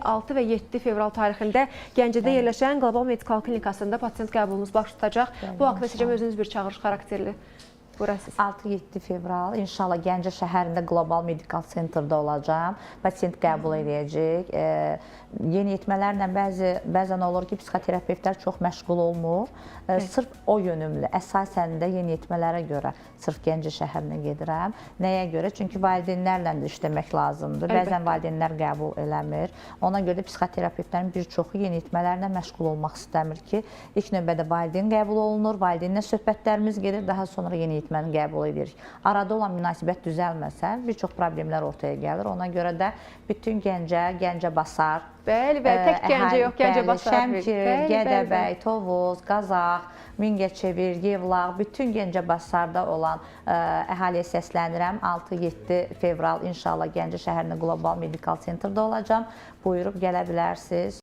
6 və 7 fevral tarixində Gəncədə yerləşən Qlobal Medikal Klinikasında pasiyent qəbulumuz baş tutacaq. Bu haqda sizcə özünüz bir çağırış xarakterli buyurasınız. 6-7 fevral inşallah Gəncə şəhərində Qlobal Medikal Centerdə olacağam. Pasiyent qəbul edəcək. Yeniyetmələrlə bəzən olur ki, psixoterapevtlər çox məşğul olmur. Sırf o yönümlü, əsasən də yeniyetmələrə görə sırf Gəncə şəhərinə gedirəm. Nəyə görə? Çünki valideynlərlə də işləmək lazımdır. Bəzən valideynlər qəbul eləmir. Ona görə də psixoterapevtlərin bir çoxu yeniyetmələrlə məşğul olmaq istəmir ki, ilk növbədə valideyn qəbul olunur, valideynlə söhbətlərimiz gedir, daha sonra yeniyetməni qəbul edirik. Arada olan münasibət düzəlməsə, bir çox problemlər ortaya gəlir. Ona görə də bütün Gəncəbasar, Bəli, tək Gəncə yox, Gəncəbasar, Şəmkir, Gədəbəy, Tovuz, Qazax, Mingəçevir, Yevlax, bütün Gəncəbasarda olan əhaliyə səslənirəm. 6-7 fevral inşallah Gəncə şəhərində Qlobal Medikal Centerdə olacağam. Buyurub gələ bilərsiniz.